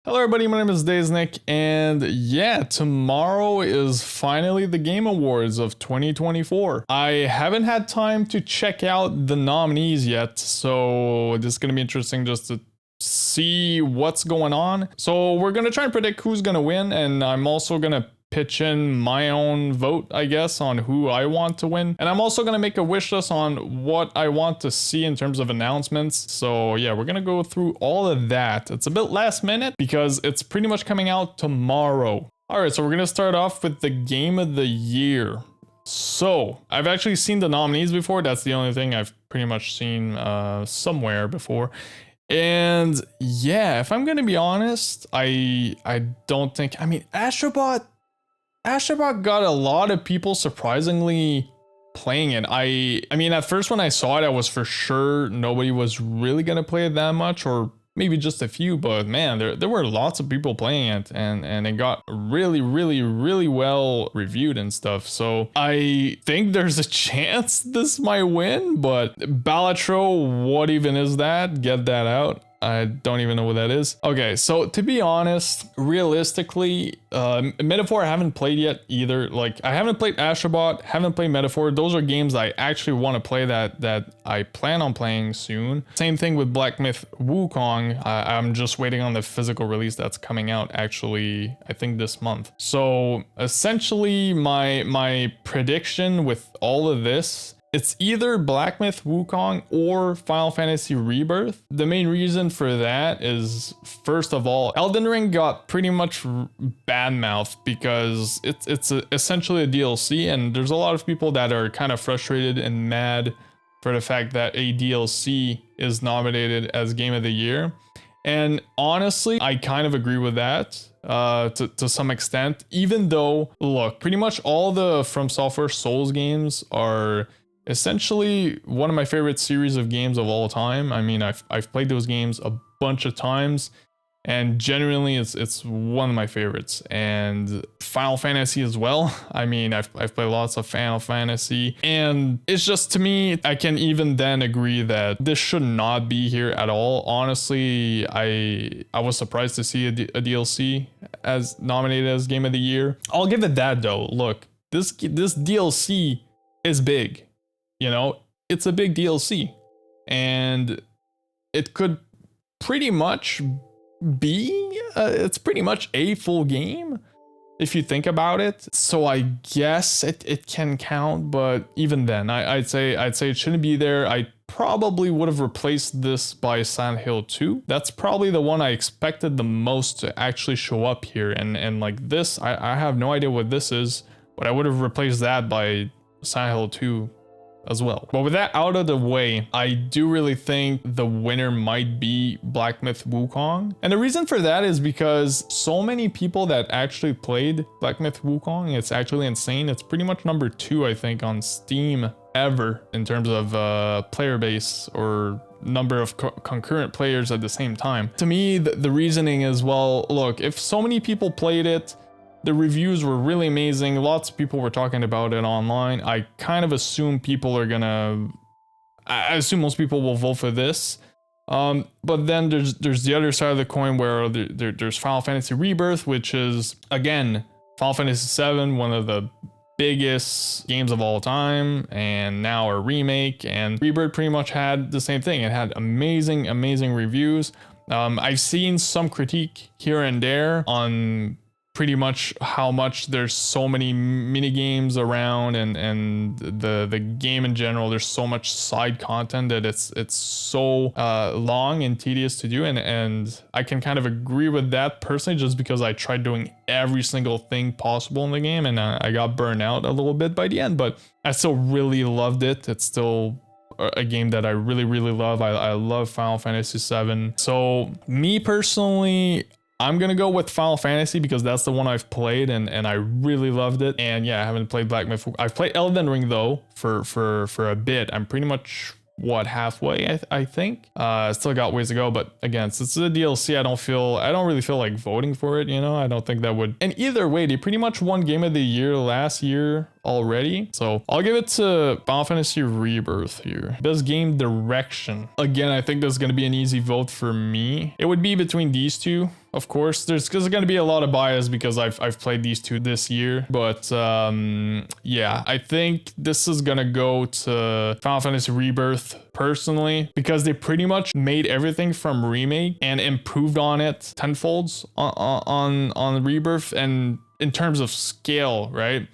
Hello everybody, my name is Dazenik, and yeah, tomorrow is finally the Game Awards of 2024. I haven't had time to check out the nominees yet, so this is going to be interesting just to see what's going on. So we're going to try and predict who's going to win, and I'm also going to pitch in my own vote, I guess, on who I want to win. And I'm also going to make a wish list on what I want to see in terms of announcements. So yeah, we're going to go through all of that. It's a bit last minute because it's pretty much coming out tomorrow. All right, so we're going to start off with the game of the year. So I've actually seen the nominees before. That's the only thing I've pretty much seen somewhere before. And yeah, if I'm going to be honest, I don't think, I mean, Astrobot got a lot of people surprisingly playing it. I mean, at first when I saw it, I was for sure nobody was really gonna play it that much, or maybe just a few, but man, there were lots of people playing it, and it got really well reviewed and stuff. So I think there's a chance this might win, but Balatro, what even is that? Get that out. I don't even know what that is. Okay, so to be honest, realistically, Metaphor I haven't played yet either. Like, I haven't played Astrobot, haven't played Metaphor. Those are games I actually want to play that I plan on playing soon. Same thing with Black Myth Wukong. I'm just waiting on the physical release that's coming out actually, I think this month. So essentially my prediction with all of this, it's either Black Myth Wukong or Final Fantasy Rebirth. The main reason for that is, first of all, Elden Ring got pretty much bad mouthed because it's essentially a DLC, and there's a lot of people that are kind of frustrated and mad for the fact that a DLC is nominated as Game of the Year. And honestly, I kind of agree with that to some extent, even though, look, pretty much all the From Software Souls games are essentially one of my favorite series of games of all time. I mean, I've played those games a bunch of times, and genuinely it's one of my favorites. And Final Fantasy as well. I mean, I've played lots of Final Fantasy, and it's just, to me, I can even then agree that this should not be here at all. Honestly, I was surprised to see a DLC as nominated as Game of the Year. I'll give it that though. Look, this DLC is big. You know, it's a big DLC, and it could pretty much be, it's pretty much a full game if you think about it. So I guess it can count, but even then, I'd say it shouldn't be there. I probably would have replaced this by Silent Hill 2. That's probably the one I expected the most to actually show up here, and like this, I have no idea what this is, but I would have replaced that by Silent Hill 2 as well. But with that out of the way, I do really think the winner might be Black Myth Wukong. And the reason for that is because so many people that actually played Black Myth Wukong, it's actually insane. It's pretty much number 2, I think, on Steam ever in terms of player base or number of concurrent players at the same time. To me, the reasoning is, well, look, if so many people played it, the reviews were really amazing. Lots of people were talking about it online. I kind of assume people are gonna, I assume most people will vote for this. But then there's the other side of the coin where there's Final Fantasy Rebirth, which is, again, Final Fantasy VII, one of the biggest games of all time, and now a remake. And Rebirth pretty much had the same thing. It had amazing reviews. I've seen some critique here and there on pretty much how much there's so many mini games around, and the game in general, there's so much side content that it's so long and tedious to do, and I can kind of agree with that personally, just because I tried doing every single thing possible in the game, and I got burned out a little bit by the end, but I still really loved it. It's still a game that I really love. I love Final Fantasy VII. So me personally, I'm gonna go with Final Fantasy because that's the one I've played, and I really loved it. And yeah, I haven't played Black Myth. I've played Elden Ring though for a bit. I'm pretty much halfway, I think. Still got ways to go, but again, since it's a DLC, I don't really feel like voting for it, you know. I don't think that would. And either way, they pretty much won Game of the Year last year already, so I'll give it to Final Fantasy Rebirth here. Best game direction, again, I think this is going to be an easy vote for me. It would be between these two. of course. There's going to be a lot of bias because I've played these two this year. But yeah, I think this is going to go to Final Fantasy Rebirth personally, because they pretty much made everything from Remake and improved on it tenfolds on Rebirth, and in terms of scale, right?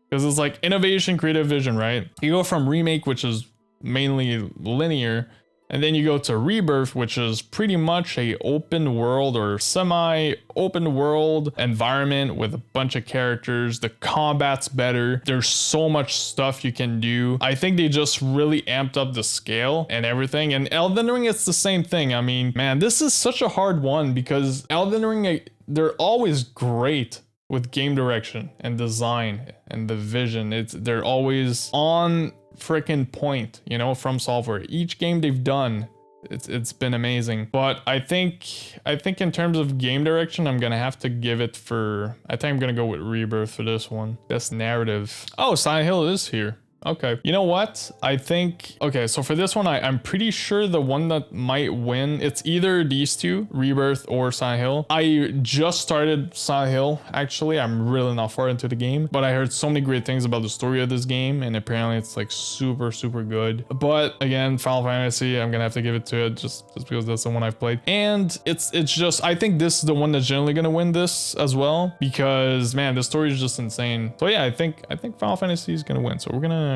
Because it's like innovation, creative vision, right? You go from Remake, which is mainly linear, and then you go to Rebirth, which is pretty much a open world or semi-open world environment with a bunch of characters. The combat's better. There's so much stuff you can do. I think they just really amped up the scale and everything. And Elden Ring, it's the same thing. I mean, man, this is such a hard one because Elden Ring, they're always great with game direction and design and the vision. They're always on freaking point, you know, from software. Each game they've done, it's been amazing. But I think in terms of game direction, I'm gonna have to give it for, I think I'm gonna go with Rebirth for this one. Best narrative. Oh, Silent Hill is here. Okay, you know what? I think, okay, so for this one, I'm pretty sure the one that might win, it's either these two, Rebirth or Silent Hill. I just started Silent Hill, actually. I'm really not far into the game, but I heard so many great things about the story of this game, and apparently it's like super, super good. But again, Final Fantasy, I'm gonna have to give it to it just because that's the one I've played. And it's just, I think this is the one that's generally gonna win this as well, because man, the story is just insane. So yeah, I think Final Fantasy is gonna win. So we're gonna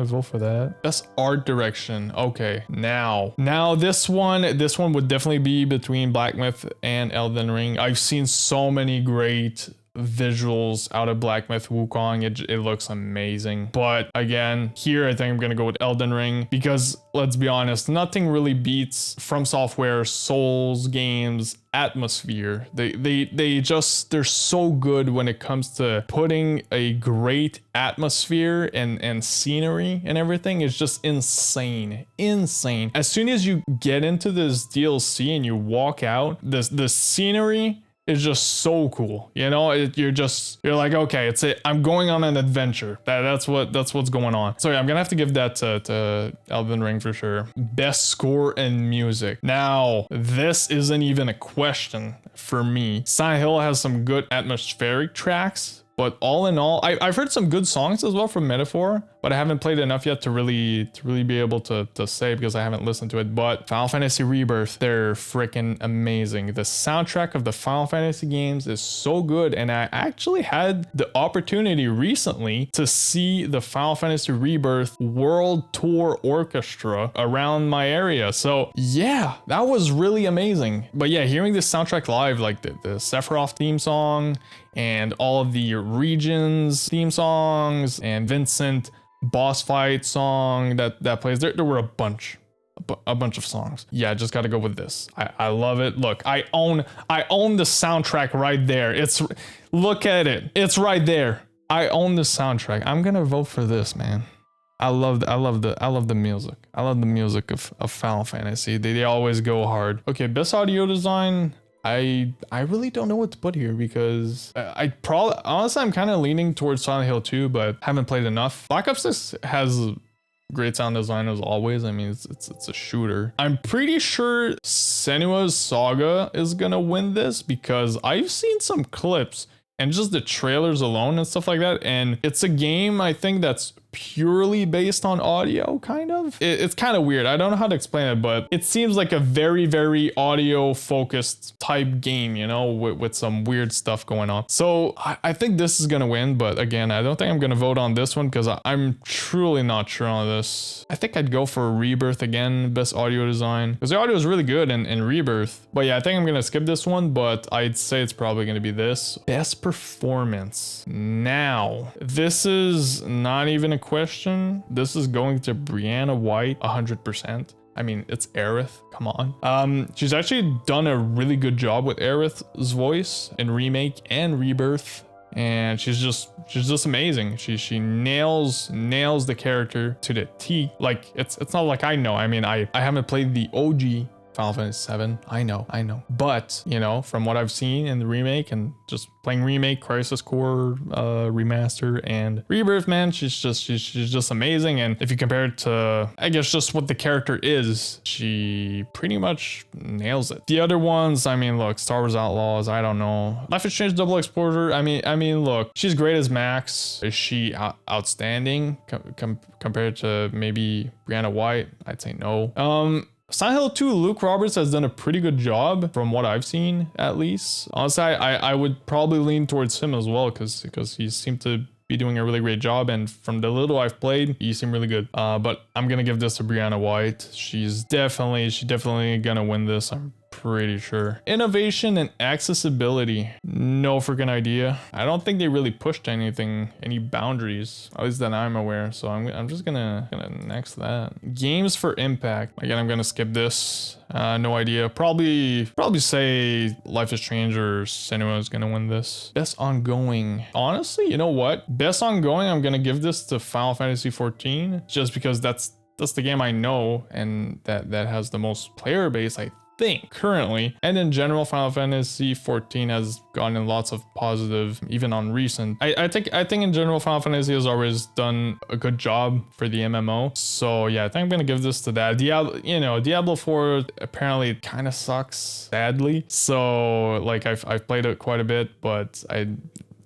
vote for that. Best art direction. Okay, now this one would definitely be between Black Myth and Elden Ring. I've seen so many great visuals out of Black Myth Wukong. It looks amazing. But again, here I think I'm gonna go with Elden Ring, because let's be honest, nothing really beats From Software Souls games atmosphere. They're so good when it comes to putting a great atmosphere and scenery and everything. It's just insane. As soon as you get into this DLC and you walk out, the scenery is just so cool, you know. You're like, okay, it's it. I'm going on an adventure. That's what's going on. So yeah, I'm gonna have to give that to Elden Ring for sure. Best score and music. Now this isn't even a question for me. Silent Hill has some good atmospheric tracks, but all in all, I've heard some good songs as well from Metaphor, but I haven't played enough yet to really be able to say, because I haven't listened to it. But Final Fantasy Rebirth, they're freaking amazing. The soundtrack of the Final Fantasy games is so good, and I actually had the opportunity recently to see the Final Fantasy Rebirth World Tour Orchestra around my area. So yeah, that was really amazing. But yeah, hearing this soundtrack live, like the Sephiroth theme song and all of the regions theme songs and Vincent boss fight song that plays, there were a bunch of songs. Yeah, I just gotta go with this. I love it. Look, I own the soundtrack right there. Look at it, it's right there. I own the soundtrack. I'm gonna vote for this, man. I love the music. I love the music of Final Fantasy. They always go hard. Okay, best audio design. I really don't know what to put here, because honestly, I'm kind of leaning towards Silent Hill 2, but haven't played enough. Black Ops 6 has great sound design as always. I mean, it's a shooter. I'm pretty sure Senua's Saga is gonna win this, because I've seen some clips and just the trailers alone and stuff like that, and it's a game I think that's purely based on audio, kind of. It's kind of weird. I don't know how to explain it, but it seems like a very, very audio focused type game, you know, with some weird stuff going on. So I think this is gonna win, but again, I don't think I'm gonna vote on this one, because I'm truly not sure on this. I think I'd go for Rebirth again, best audio design, because the audio is really good in Rebirth. But yeah, I think I'm gonna skip this one, but I'd say it's probably gonna be this. Best performance. Now, this is not even a question. This is going to Brianna White 100%. I mean, it's Aerith, come on. She's actually done a really good job with Aerith's voice in Remake and Rebirth, and she's just amazing. She nails the character to the T. Like, it's not like I know. I mean, I haven't played the OG Final Fantasy VII. I know. But, you know, from what I've seen in the remake and just playing remake, Crisis Core remaster, and Rebirth, man, she's just amazing. And if you compare it to, I guess, just what the character is, she pretty much nails it. The other ones, I mean, look, Star Wars Outlaws, I don't know. Life is Strange Double Explorer, I mean, look, she's great as Max. Is she outstanding compared to maybe Brianna White? I'd say no. Silent Hill 2, Luke Roberts has done a pretty good job from what I've seen, at least. Honestly, I would probably lean towards him as well because he seemed to be doing a really great job, and from the little I've played, he seemed really good. But I'm gonna give this to Brianna White. She's definitely gonna win this, I'm pretty sure. Innovation and accessibility, no freaking idea. I don't think they really pushed any boundaries, at least that I'm aware. So I'm just gonna next that. Games for impact. Again, I'm gonna skip this. No idea. Probably say Life is Strange or Cinema is gonna win this. Best ongoing. Honestly, you know what? Best ongoing, I'm gonna give this to Final Fantasy 14, just because that's the game I know and that has the most player base, I think, currently. And in general, Final Fantasy 14 has gotten lots of positive, even on recent. I think in general, Final Fantasy has always done a good job for the MMO. So yeah, I think I'm gonna give this to that. Diablo 4 apparently kind of sucks, sadly. So like I've played it quite a bit, but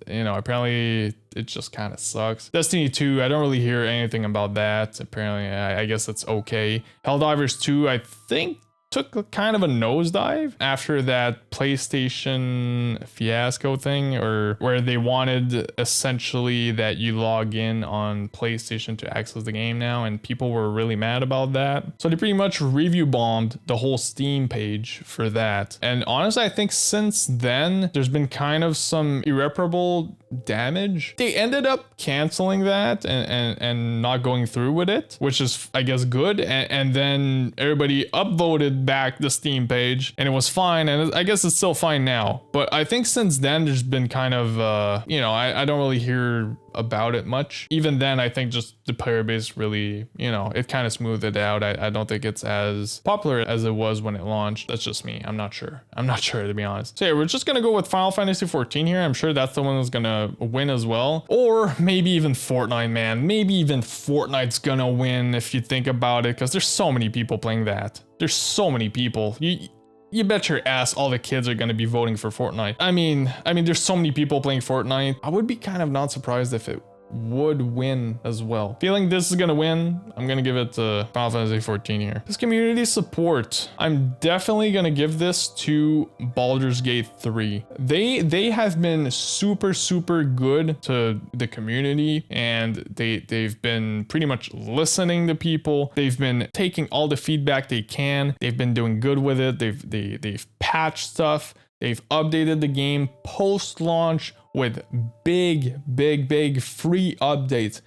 apparently it just kind of sucks. Destiny 2, I don't really hear anything about that. Apparently, I guess it's okay. Helldivers 2, I think took kind of a nosedive after that PlayStation fiasco thing, or where they wanted essentially that you log in on PlayStation to access the game now, and people were really mad about that. So they pretty much review bombed the whole Steam page for that. And honestly, I think since then, there's been kind of some irreparable damage. They ended up canceling that and not going through with it, which is, I guess, good. And then everybody upvoted back the Steam page and it was fine, and I guess it's still fine now. But I think since then there's been kind of I don't really hear about it much. Even then, I think just the player base really, it kind of smoothed it out. I don't think it's as popular as it was when it launched. That's just me. I'm not sure, to be honest. So yeah, we're just gonna go with Final Fantasy 14 here. I'm sure that's the one that's gonna win as well. Or maybe even Fortnite, man. Maybe even Fortnite's gonna win if you think about it, because there's so many people playing that. There's so many people. You bet your ass all the kids are going to be voting for Fortnite. I mean, there's so many people playing Fortnite. I would be kind of not surprised if it would win as well. Feeling this is gonna win, I'm gonna give it to Final Fantasy 14 here. This community support, I'm definitely gonna give this to Baldur's Gate 3. They have been super good to the community, and they've been pretty much listening to people. They've been taking all the feedback they can. They've been doing good with it. They've patched stuff. They've updated the game post-launch with big free updates,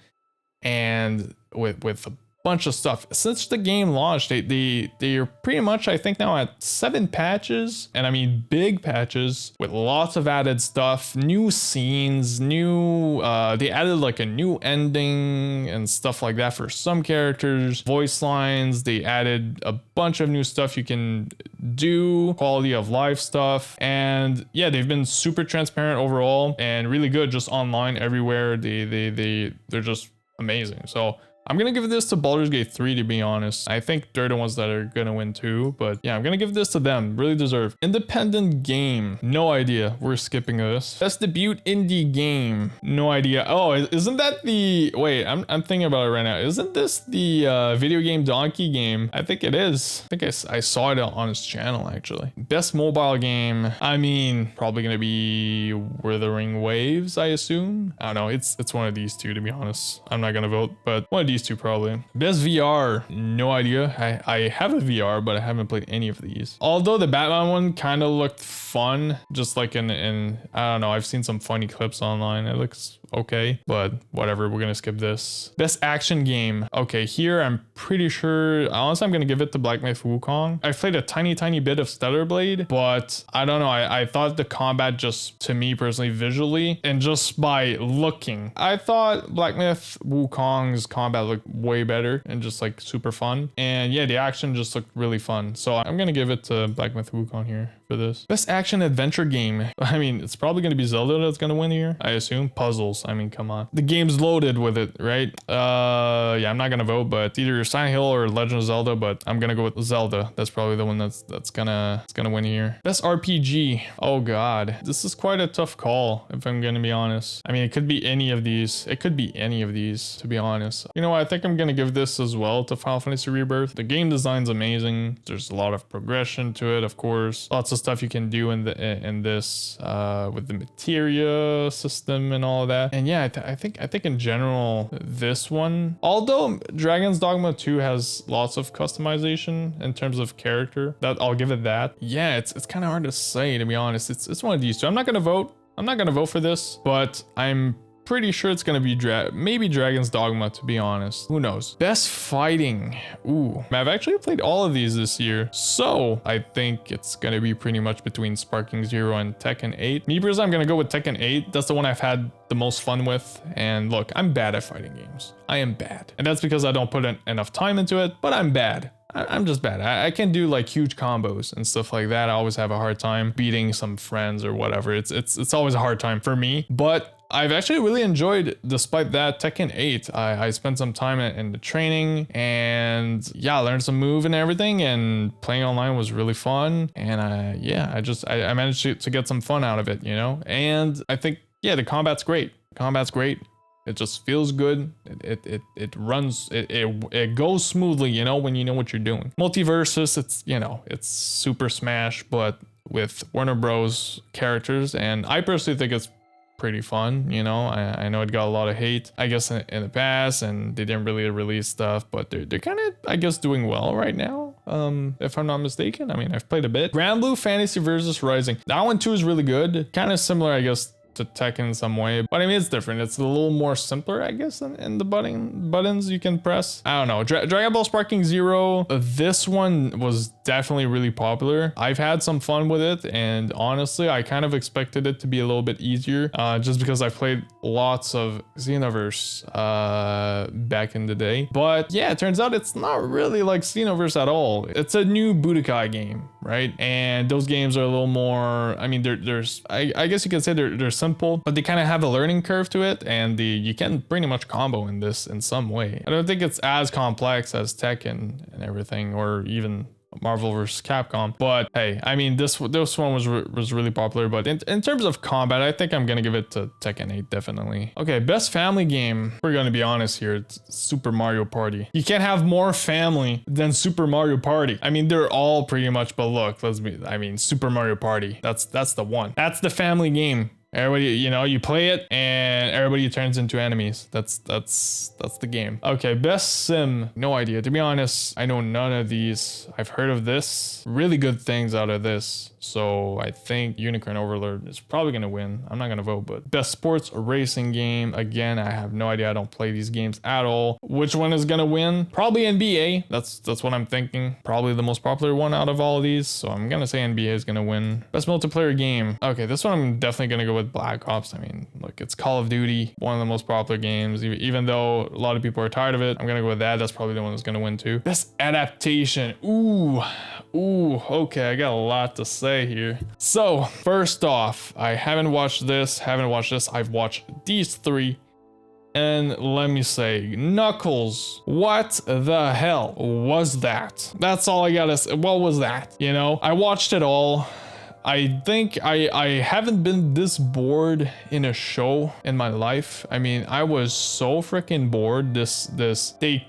and with a bunch of stuff. Since the game launched, they're pretty much, I think, now at 7 patches, and I mean big patches with lots of added stuff, new scenes, they added like a new ending and stuff like that for some characters, voice lines. They added a bunch of new stuff you can do, quality of life stuff, and yeah, they've been super transparent overall and really good just online everywhere. They're just amazing. So I'm gonna give this to Baldur's Gate 3, to be honest. I think they're the ones that are gonna win too, but yeah, I'm gonna give this to them. Really deserve. Independent game, no idea. We're skipping this. Best debut indie game, no idea. Oh, isn't that the? Wait, I'm thinking about it right now. Isn't this the video game Donkey game? I think it is. I think I saw it on his channel actually. Best mobile game. I mean, probably gonna be Wuthering Waves, I assume. I don't know. It's one of these two, to be honest. I'm not gonna vote, but one of these two probably. Best VR, no idea. I have a VR, but I haven't played any of these. Although the Batman one kind of looked fun, just like in I don't know, I've seen some funny clips online. It looks okay, but whatever, we're gonna skip this. Best action game. Okay, here I'm pretty sure, honestly, I'm gonna give it to Black Myth Wukong. I played a tiny bit of Stellar Blade, but I don't know, I thought the combat, just to me personally, visually and just by looking, I thought Black Myth Wukong's combat looked way better and just like super fun. And yeah, the action just looked really fun. So I'm gonna give it to Black Myth Wukong here for this. Best action adventure game. I mean, it's probably gonna be Zelda that's gonna win here, I assume. Puzzles, I mean, come on. The game's loaded with it, right? Yeah, I'm not gonna vote, but either Silent Hill or Legend of Zelda, but I'm gonna go with Zelda. That's probably the one that's gonna win here. Best RPG. Oh god, this is quite a tough call, if I'm gonna be honest. I mean, it could be any of these. It could be any of these, to be honest. You know what? I think I'm gonna give this as well to Final Fantasy Rebirth. The game design's amazing. There's a lot of progression to it, of course. Lots of stuff you can do in this with the materia system and all of that. And yeah, I think in general this one, although Dragon's Dogma 2 has lots of customization in terms of character, that I'll give it that. Yeah, it's kind of hard to say, to be honest. It's one of these two. I'm not gonna vote for this, but I'm pretty sure it's gonna be maybe Dragon's Dogma, to be honest. Who knows? Best fighting. Ooh, I've actually played all of these this year, so I think it's gonna be pretty much between Sparking Zero and Tekken 8. Me personally, I'm gonna go with Tekken 8. That's the one I've had the most fun with. And look, I'm bad at fighting games. I am bad, and that's because I don't put enough time into it. But I'm bad. I'm just bad. I can do like huge combos and stuff like that. I always have a hard time beating some friends or whatever. It's always a hard time for me. But I've actually really enjoyed, despite that, Tekken 8. I spent some time in the training, and yeah, I learned some move and everything, and playing online was really fun. And yeah, I managed to get some fun out of it, you know? And I think, yeah, the combat's great. It just feels good. It runs, it goes smoothly, you know, when you know what you're doing. Multiversus, it's, you know, it's Super Smash, but with Warner Bros. Characters. And I personally think it's pretty fun, you know. I know it got a lot of hate, I guess, in the past, and they didn't really release stuff, but they're kind of, I guess, doing well right now, if I'm not mistaken. I mean, I've played a bit. Grand Blue Fantasy versus Rising. That one too is really good. Kind of similar, I guess, to Tekken in some way, but I mean, it's different. It's a little more simpler, I guess, in the buttons you can press. I don't know. Dragon Ball Sparking Zero, this one was definitely really popular. I've had some fun with it, and honestly, I kind of expected it to be a little bit easier, just because I've played lots of Xenoverse back in the day. But yeah, it turns out it's not really like Xenoverse at all. It's a new Budokai game, right? And those games are a little more, I mean, I guess you could say they're simple, but they kind of have a learning curve to it, and you can pretty much combo in this in some way. I don't think it's as complex as Tekken and everything, or even Marvel vs. Capcom, but hey, I mean, this one was really popular. But in terms of combat, I think I'm gonna give it to Tekken 8, definitely. Okay, best family game. We're gonna be honest here. It's Super Mario Party. You can't have more family than Super Mario Party. I mean, they're all pretty much, but look, I mean, Super Mario Party. That's the one. That's the family game. Everybody, you know, you play it and everybody turns into enemies. That's the game. Okay, best sim. No idea. To be honest, I know none of these. I've heard of this. Really good things out of this. So I think Unicorn Overlord is probably gonna win. I'm not gonna vote, but best sports racing game. Again, I have no idea. I don't play these games at all. Which one is gonna win? Probably NBA. That's what I'm thinking. Probably the most popular one out of all of these. So I'm gonna say NBA is gonna win. Best multiplayer game. Okay, this one I'm definitely gonna go with Black Ops. I mean, look, it's Call of Duty, one of the most popular games. Even though a lot of people are tired of it, I'm gonna go with that. That's probably the one that's gonna win too. Best adaptation. Ooh, okay, I got a lot to say here. So first off, I haven't watched this. I've watched these three, and let me say, Knuckles, what the hell was that? That's all I gotta say. What was that? You know, I watched it all. I think I haven't been this bored in a show in my life. I mean, I was so freaking bored. They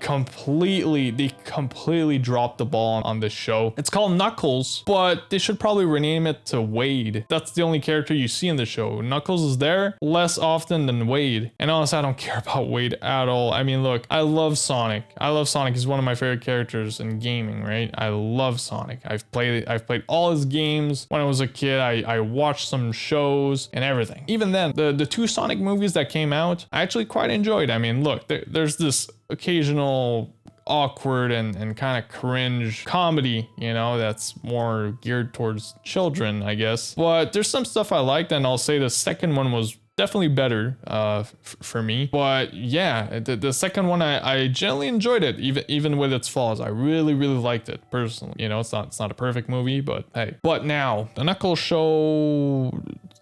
completely dropped the ball on this show. It's called Knuckles, but they should probably rename it to Wade. That's the only character you see in the show. Knuckles is there less often than Wade. And honestly, I don't care about Wade at all. I mean, look, I love Sonic. He's one of my favorite characters in gaming, right? I love Sonic. I've played all his games when I was was a kid, I watched some shows and everything. Even then, the two Sonic movies that came out, I actually quite enjoyed. I mean, look, there's this occasional awkward and kind of cringe comedy, you know, that's more geared towards children, I guess. But there's some stuff I liked, and I'll say the second one was definitely better for me. But yeah, the second one, I generally enjoyed it, even with its flaws. I really liked it personally. You know, it's not a perfect movie, but hey. But now the Knuckles show,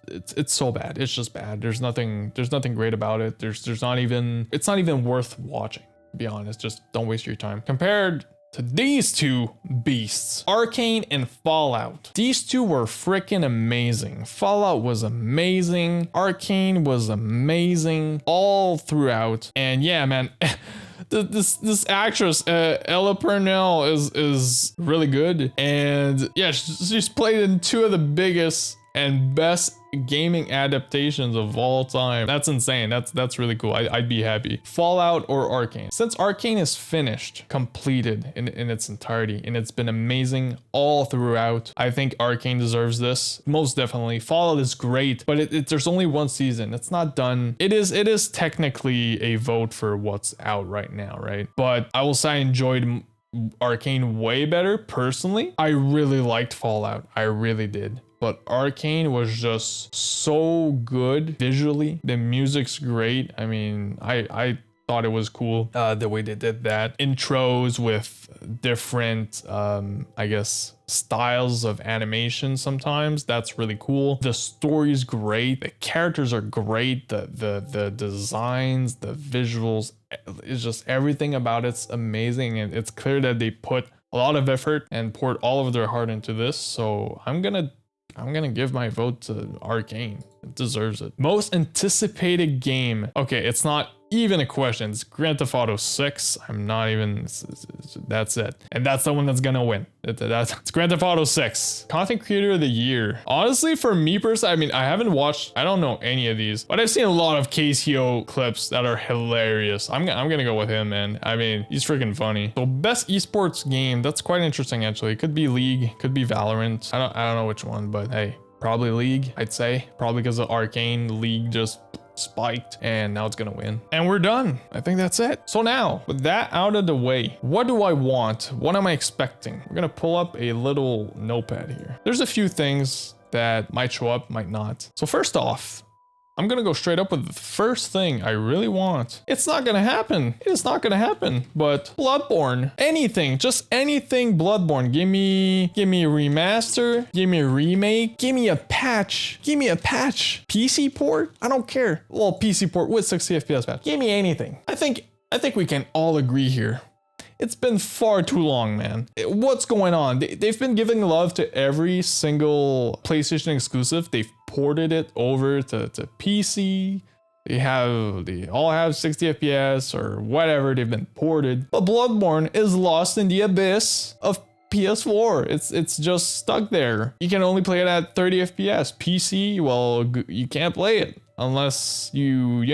it's so bad. It's just bad. There's nothing great about it. It's not even worth watching, to be honest. Just don't waste your time. Compared to these two beasts, Arcane and Fallout. These two were freaking amazing. Fallout was amazing. Arcane was amazing all throughout. And yeah, man, this actress, Ella Purnell, is really good. And yeah, she's played in two of the biggest and best gaming adaptations of all time. That's insane. That's really cool. I'd be happy. Fallout or Arcane. Since Arcane is finished, completed in its entirety, and it's been amazing all throughout, I think Arcane deserves this. Most definitely. Fallout is great, but there's only one season. It's not done. It is technically a vote for what's out right now, right? But I will say I enjoyed Arcane way better personally. I really liked Fallout. I really did. But Arcane was just so good visually. The music's great. I mean, I thought it was cool the way they did that. Intros with different, I guess, styles of animation sometimes. That's really cool. The story's great. The characters are great. The designs, the visuals, it's just everything about it's amazing. And it's clear that they put a lot of effort and poured all of their heart into this. So I'm gonna give my vote to Arcane. It deserves it. Most anticipated game. Okay, it's not even a question. It's Grand Theft Auto 6. I'm not even, that's it. And that's the one that's gonna win. It's Grand Theft Auto 6. Content Creator of the Year. Honestly, for me personally, I mean, I haven't watched, I don't know any of these, but I've seen a lot of KCO clips that are hilarious. I'm gonna go with him, man. I mean, he's freaking funny. So best esports game, that's quite interesting actually. It could be League, could be Valorant. I don't know which one, but hey, probably League, I'd say. Probably because of Arcane, League just spiked, and now it's gonna win. And we're done. I think that's it. So now, with that out of the way, what do I want? What am I expecting? We're gonna pull up a little notepad here. There's a few things that might show up, might not. So first off, I'm gonna go straight up with the first thing I really want. It's not gonna happen. It's not gonna happen. But Bloodborne, anything, just anything Bloodborne. Give me a remaster, give me a remake, give me a patch, give me a patch. PC port? I don't care. Well, PC port with 60 FPS patch. Give me anything. I think we can all agree here. It's been far too long, man. What's going on? They've been giving love to every single PlayStation exclusive. They've ported it over to PC. They all have 60 FPS or whatever. They've been ported. But Bloodborne is lost in the abyss of PS4. It's just stuck there. You can only play it at 30 FPS. PC, well, you can't play it unless you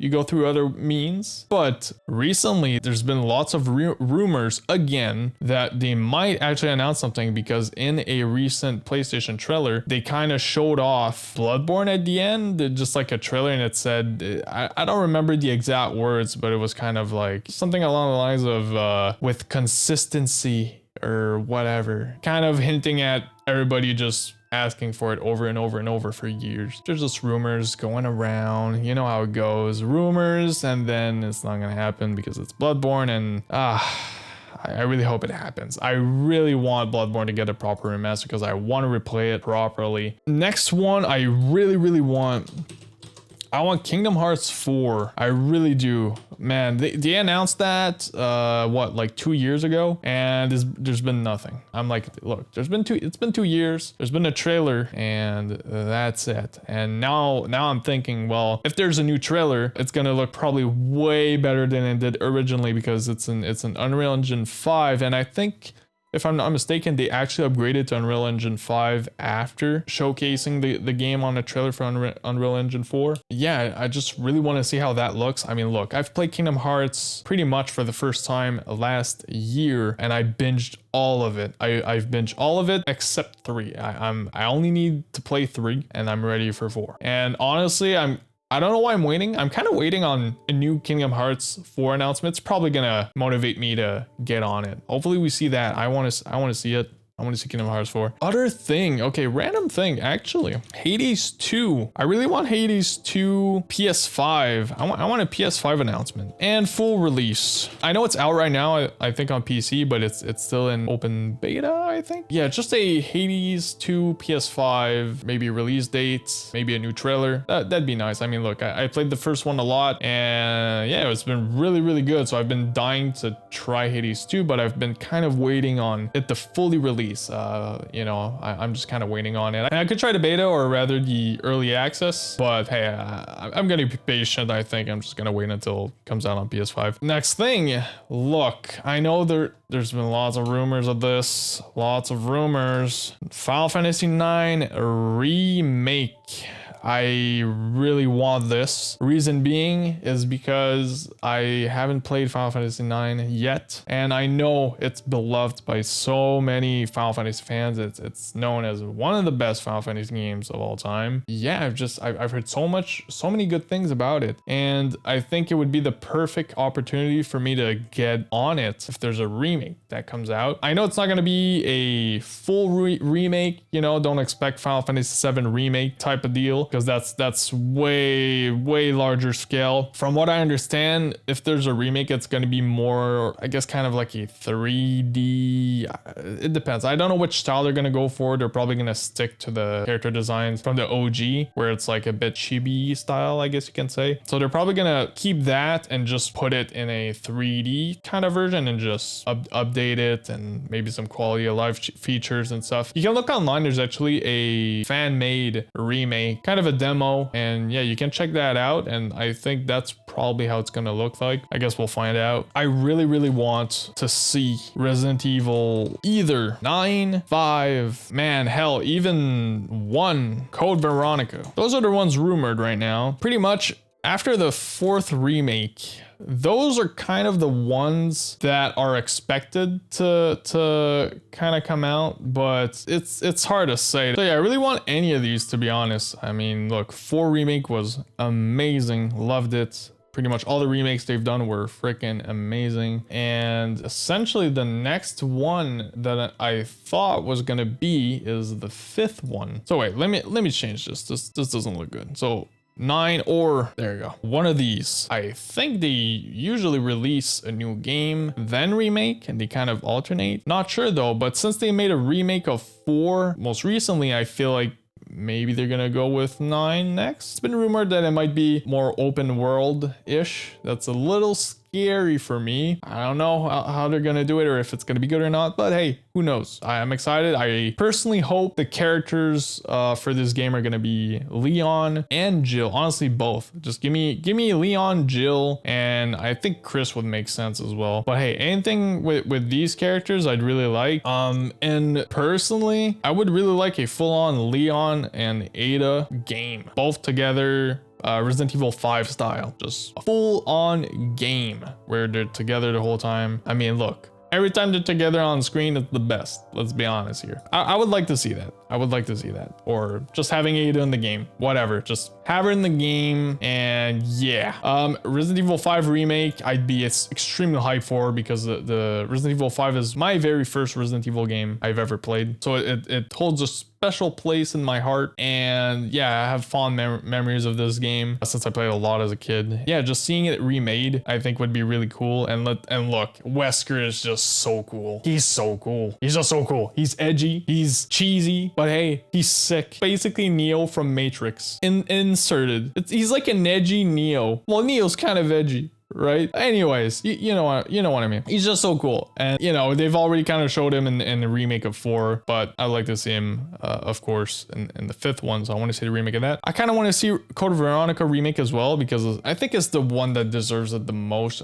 go through other means. But recently, there's been lots of rumors again that they might actually announce something, because in a recent PlayStation trailer, they kind of showed off Bloodborne at the end, just like a trailer, and it said, I don't remember the exact words, but it was kind of like something along the lines of with consistency or whatever, kind of hinting at everybody just asking for it over and over and over for years. There's just rumors going around. You know how it goes. Rumors, and then it's not gonna happen because it's Bloodborne, and I really hope it happens. I really want Bloodborne to get a proper remaster because I want to replay it properly. Next one, I really want Kingdom Hearts 4. I really do. Man, they announced that what, like 2 years ago, and there's been nothing. I'm like, look, it's been 2 years. There's been a trailer, and that's it. And now I'm thinking, well, if there's a new trailer, it's gonna look probably way better than it did originally, because it's an Unreal Engine 5, and I think if I'm not mistaken, they actually upgraded to Unreal Engine 5 after showcasing the game on a trailer for Unreal Engine 4. Yeah, I just really want to see how that looks. I mean, look, I've played Kingdom Hearts pretty much for the first time last year, and I binged all of it. I've binged all of it except 3. I only need to play 3, and I'm ready for 4. And honestly, I don't know why I'm waiting. I'm kind of waiting on a new Kingdom Hearts 4 announcement. It's probably gonna motivate me to get on it. Hopefully we see that. I want to see it. I want to see Kingdom Hearts 4. Other thing, okay, random thing, actually. Hades 2. I really want Hades 2 PS5. I want a PS5 announcement and full release. I know it's out right now, I think on PC, but it's still in open beta, I think. Yeah, just a Hades 2 PS5, maybe release date, maybe a new trailer. That'd be nice. I mean, look, I played the first one a lot, and yeah, it's been really, really good. So I've been dying to try Hades 2, but I've been kind of waiting on it to fully release. You know, I'm just kind of waiting on it. I could try the beta or rather the early access, but hey, I'm gonna be patient. I think I'm just gonna wait until it comes out on PS5. Next thing, look, I know there's been lots of rumors of this, lots of rumors. Final Fantasy IX remake. I really want this. Reason being is because I haven't played Final Fantasy IX yet, and I know it's beloved by so many Final Fantasy fans. It's known as one of the best Final Fantasy games of all time. Yeah, I've heard so many good things about it, and I think it would be the perfect opportunity for me to get on it if there's a remake that comes out. I know it's not gonna be a full remake. You know, don't expect Final Fantasy VII remake type of deal, because that's way larger scale. From what I understand, if there's a remake, it's going to be more, I guess, kind of like a 3D. It depends. I don't know which style they're going to go for. They're probably going to stick to the character designs from the OG, where it's like a bit chibi style, I guess you can say. So they're probably going to keep that and just put it in a 3D kind of version and just update it, and maybe some quality of life features and stuff. You can look online. There's actually a fan-made remake, kind of a demo, and yeah, you can check that out, and I think that's probably how it's gonna look like. I guess we'll find out. I really want to see Resident Evil either 9, 5, man, hell, even 1, Code Veronica. Those are the ones rumored right now. Pretty much after the 4th remake, those are kind of the ones that are expected to kind of come out, but it's hard to say. So yeah, I really want any of these, to be honest. I mean, look, 4 remake was amazing, loved it. Pretty much all the remakes they've done were freaking amazing. And essentially the next one that I thought was gonna be is the 5th one. So wait, let me change this. This doesn't look good. So 9, or there you go, one of these. I think they usually release a new game, then remake, and they kind of alternate. Not sure though, but since they made a remake of 4 most recently, I feel like maybe they're gonna go with 9 next. It's been rumored that it might be more open world-ish. That's a little scary for me. I don't know how they're gonna do it, or if it's gonna be good or not, but hey, who knows? I'm excited. I personally hope the characters for this game are gonna be Leon and Jill. Honestly, both. Just give me Leon, Jill, and I think Chris would make sense as well. But hey, anything with these characters I'd really like. And personally, I would really like a full-on Leon and Ada game, both together. Resident Evil 5 style, just a full-on game where they're together the whole time. I mean, look, every time they're together on screen, it's the best. Let's be honest here. I would like to see that. I would like to see that. Or just having Ada in the game, whatever. Just have her in the game, and yeah. Resident Evil 5 remake, I'd be extremely hyped for, because the Resident Evil 5 is my very first Resident Evil game I've ever played. So it holds a special place in my heart, and yeah, I have fond memories of this game since I played a lot as a kid. Yeah, just seeing it remade, I think would be really cool. And look, Wesker is just so cool. He's so cool. He's just so cool. He's edgy. He's cheesy, but hey, he's sick. Basically Neo from Matrix inserted. He's like an edgy Neo. Well, Neo's kind of edgy, right? Anyways, you know what I mean. He's just so cool. And you know, they've already kind of showed him in the remake of 4, but I'd like to see him, of course, in the 5th one. So I want to see the remake of that. I kind of want to see Code Veronica remake as well, because I think it's the one that deserves it the most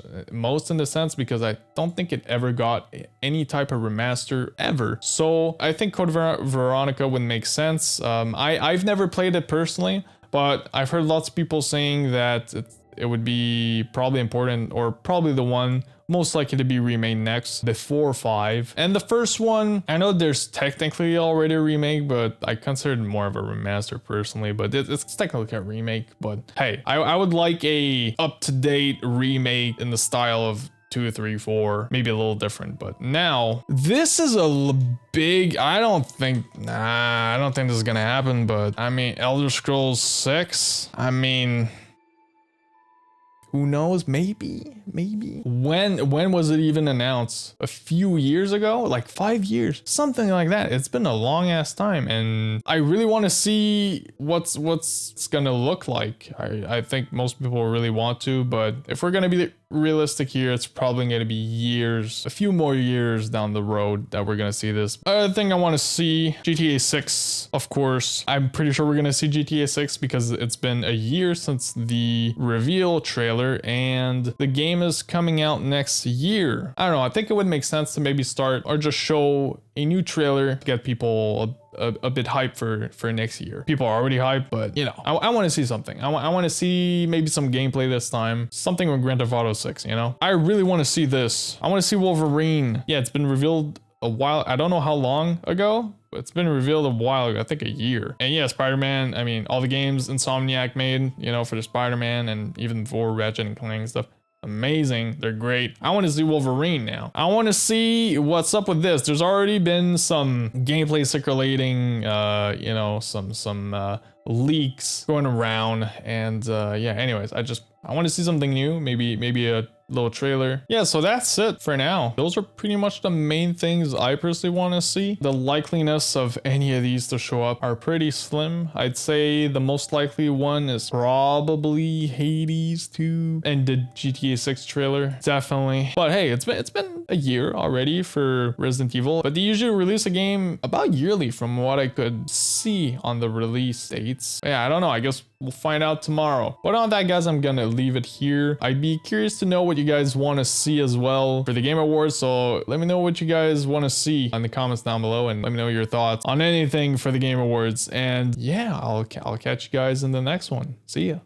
in the sense, because I don't think it ever got any type of remaster ever. So I think Code Veronica would make sense. I've never played it personally, but I've heard lots of people saying that it would be probably important, or probably the one most likely to be remade next before 5. And the first one, I know there's technically already a remake, but I consider it more of a remaster personally, but it's technically a remake. But hey, I would like a up-to-date remake in the style of 2, 3, 4, maybe a little different. But now this is a big, I don't think this is gonna happen, but I mean, Elder Scrolls 6, I mean, who knows? Maybe. When was it even announced? A few years ago? Like 5 years? Something like that. It's been a long ass time, and I really want to see what's gonna look like. I think most people really want to, but if we're gonna be realistic here, it's probably gonna be years, a few more years down the road that we're gonna see this. Other thing I want to see, GTA 6, of course. I'm pretty sure we're gonna see GTA 6 because it's been a year since the reveal trailer, and the game is coming out next year. I don't know, I think it would make sense to maybe start or just show a new trailer to get people a bit hyped for next year. People are already hyped, but you know, I want to see something. I want to see maybe some gameplay this time, something with Grand Theft Auto 6, you know? I really want to see this. I want to see Wolverine. Yeah, it's been revealed a while, I don't know how long ago, but it's been revealed a while ago, I think a year. And yeah, Spider-Man, I mean, all the games Insomniac made, you know, for the Spider-Man and even for Ratchet and Clank and stuff, amazing. They're great. I want to see Wolverine now. I want to see what's up with this. There's already been some gameplay circulating, you know, some leaks going around, and yeah, anyways, I want to see something new, maybe a little trailer. Yeah, so that's it for now. Those are pretty much the main things I personally want to see. The likeliness of any of these to show up are pretty slim. I'd say the most likely one is probably Hades 2 and the GTA 6 trailer, definitely. But hey, it's been a year already for Resident Evil, but they usually release a game about yearly from what I could see on the release dates. Yeah, I don't know, I guess we'll find out tomorrow. But on that, guys, I'm gonna leave it here. I'd be curious to know what you guys want to see as well for the Game Awards, so let me know what you guys want to see in the comments down below, and let me know your thoughts on anything for the Game Awards. And yeah, I'll catch you guys in the next one. See ya.